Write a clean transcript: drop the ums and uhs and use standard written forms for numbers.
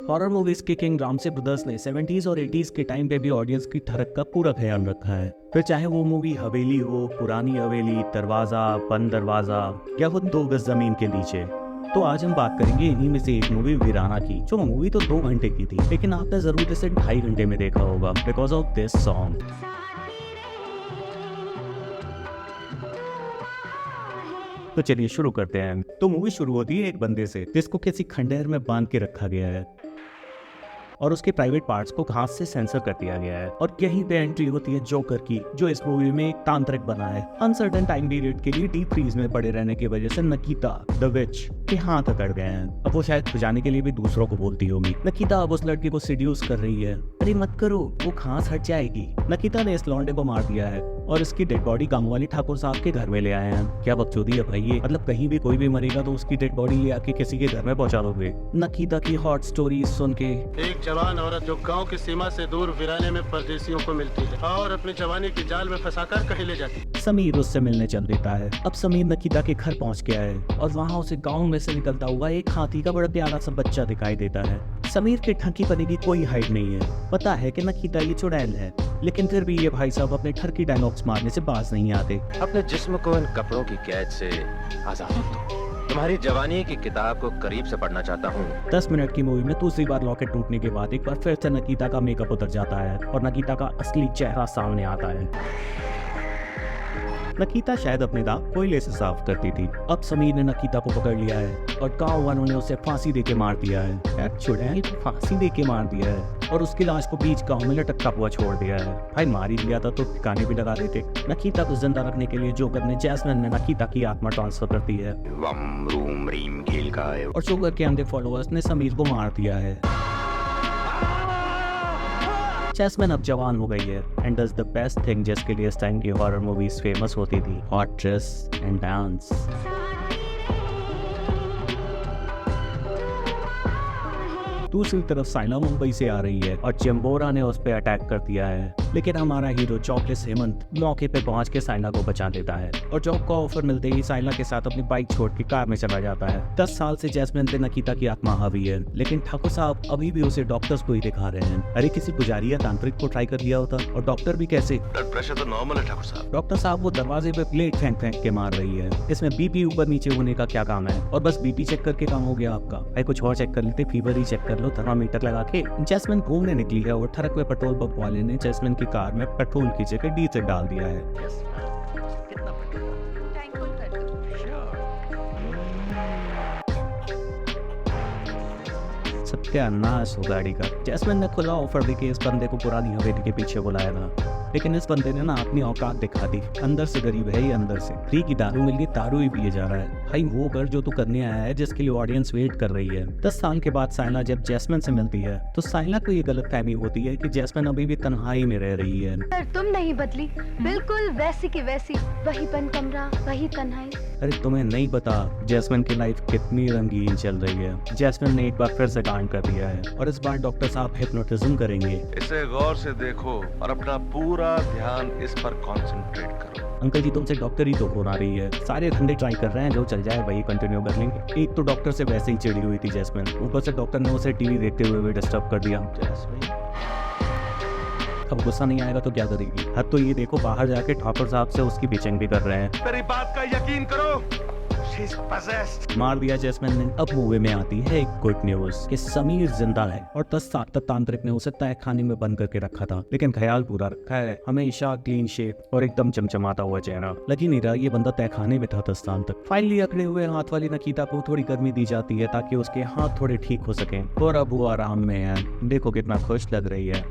Horror movies के king Ramsay brothers ने 70s और 80s के टाइम पे भी ऑडियंस की ठरक का पूरा ख्याल रखा है। फिर चाहे वो मूवी हवेली हो, पुरानी हवेली, दरवाजा, बंद दरवाजा या वो 2 गज जमीन के नीचे। तो आज हम बात करेंगे इन्हीं में से एक मूवी वीराना की, जो मूवी तो 2 घंटे की थी, लेकिन आपने जरूर इसे 2.5 घंटे में देखा होगा बिकॉज ऑफ दिस सॉन्ग। तो चलिए शुरू करते हैं। तो मूवी शुरू होती है एक बंदे से जिसको किसी खंडहर में बांध के रखा गया है और उसके प्राइवेट पार्ट्स को घास से सेंसर कर दिया गया है। और यहीं पे एंट्री होती है जोकर की, जो इस मूवी में एक तांत्रिक बना है। अनसर्टेन टाइम पीरियड के लिए डीप फ्रीज में पड़े रहने की वजह से नकीता द विच के हाथ अकड़ गए हैं। अब वो शायद बचाने के लिए भी दूसरों को बोलती होगी। नकीता अब उस लड़की को सीड्यूस कर रही है। अरे मत करो, वो घास हट जाएगी। नकीता ने इस लौंडे को मार दिया है और इसकी डेड बॉडी गांव वाली ठाकुर साहब के घर में ले आए हैं। क्या बकचोदी है भाई ये, मतलब कहीं भी कोई भी मरेगा तो उसकी डेड बॉडी ले आके किसी के घर में पहुंचा दोगे। नकीता की हॉट स्टोरी सुन के एक जवान औरत जो गांव की सीमा से दूर वीराने में परदेसियों को मिलती है और अपनी जवानी की जाल में फंसाकर कहीं ले जाती है। समीर उससे मिलने चल देता है। अब समीर नकीता के घर पहुंच गया है और वहाँ उसे गांव में से निकलता हुआ एक हाथी का बड़ा प्यारा सा बच्चा दिखाई देता है। समीर के ठगी पने की कोई हाइट नहीं है। पता है कि नकीता ये चुड़ैल है, लेकिन फिर भी ये भाई साहब अपने ठरकी डायलॉग्स मारने से बाज नहीं आते। अपने जिस्म को इन कपड़ों की कैद से आजाद दो। तुम्हारी जवानी की किताब को करीब से पढ़ना चाहता हूँ। 10 मिनट की मूवी में दूसरी बार लॉकेट टूटने के बाद एक बार फिर से नकीता का मेकअप उतर जाता है और नकीता का असली चेहरा सामने आता है। नकीता शायद अपने दांत कोयले से साफ करती थी। अब समीर ने नकीता को पकड़ लिया है और गांव वालों ने उसे फांसी देके मार दिया है। यार चुड़ैल को फांसी देके मार दिया है और उसकी लाश को बीच गांव में लटकता हुआ छोड़ दिया है। भाई मार ही दिया था तो ठिकाने भी लगा देते। नकीता को जिंदा रखने के लिए जोकर ने जैस्मिन में नकीता की आत्मा ट्रांसफर कर दी है वम रूम रीम खेल का है। और जोकर के अंधे फॉलोअर्स ने समीर को मार दिया है। जैस्मिन अब जवान हो गई है and does the best thing जिसके लिए इस टाइम की हॉरर मूवीज फेमस होती थी, हॉट ड्रेस एंड डांस। दूसरी तरफ साइना मुंबई से आ रही है और चिंबोरा ने उस पर अटैक कर दिया है, लेकिन हमारा हीरो जॉबलेस हेमंत मौके पे पहुंच के साइना को बचा देता है और जॉब का ऑफर मिलते ही साइना के साथ अपनी बाइक छोड़ के कार में चला जाता है। 10 साल से जैस्मिन पे नकीता की आत्मा हावी है, लेकिन ठाकुर साहब अभी भी उसे डॉक्टर्स को ही दिखा रहे हैं। अरे किसी पुजारी या तांत्रिक को ट्राई कर लिया होता। और डॉक्टर भी कैसे, ब्लड प्रेशर तो नॉर्मल है ठाकुर साहब। डॉक्टर साहब वो दरवाजे पे प्लेट फेंक फेंक के मार रही है। इसमें बीपी ऊपर नीचे होने का क्या काम है, और बस बीपी चेक करके काम हो गया आपका। भाई कुछ और चेक कर लेते, फीवर ही चेक कर लो थर्मामीटर लगा के। जैस्मिन घूमने निकली है और ठरक में पेट्रोल पंप वाले ने जैस्मिन की कार में पेट्रोल की जगह डीजल डाल दिया है। सत्यानाश हो गाड़ी का। जैस्मिन ने खुला ऑफर देके इस बंदे को पुरानी हवेली के पीछे बुलाया था, लेकिन इस बंदे ने ना अपनी औकात दिखा दी। अंदर से गरीब है ही अंदर से। फ्री की दारू मिल गई, दारू ही पिए जा रहा है। भाई वो कर जो तू करने आया है, जिसके लिए ऑडियंस वेट कर रही है। 10 साल के बाद साइना जब जैस्मिन से मिलती है तो साइना को ये गलतफहमी होती है कि जैस्मिन अभी भी तन्हाई में रह रही है। पर तुम नहीं बदली, बिल्कुल वैसी की वैसी, वही बंद कमरा, वही तन्हाई। अरे तुम्हें नहीं पता जैस्मिन की लाइफ कितनी रंगीन चल रही है। जैस्मिन ने एक बार फिर से कांड कर दिया है और इस बार डॉक्टर साहब हिप्नोटिज्म करेंगे। इसे गौर से देखो और अपना पूरा ध्यान इस पर कंसंट्रेट करो। अंकल जी तुमसे डॉक्टर ही तो होना रही है। सारे धंधे ट्राई कर रहे हैं, जो चल जाए वही कंटिन्यू कर लेंगे। एक तो डॉक्टर से वैसे ही चिड़ी हुई थी जैस्मिन, ऊपर से डॉक्टर ने उसे टीवी देखते हुए भी डिस्टर्ब कर दिया। अब गुस्सा नहीं आएगा तो क्या करेगी। हद तो ये देखो बाहर जाके ठाकुर साहब से उसकी बेचैन भी कर रहे हैं। मेरी बात का यकीन करो, She's possessed। मार दिया जैस्मिन ने। अब मूवी में आती है एक गुड न्यूज कि समीर जिंदा है और 10 साल तक तांत्रिक ने उसे तय खाने में बंद करके रखा था, लेकिन ख्याल पूरा रखा है। हमेशा क्लीन शेप और एकदम चमचमाता हुआ चेहरा। लगी नहीं रहा ये बंदा तय खाने में था 10 साल तक। फाइनली अकड़े हुए हाथ वाली नकीता को थोड़ी गर्मी दी जाती है ताकि उसके हाथ थोड़े ठीक हो सके और अब वो आराम में है। देखो कितना खुश लग रही है।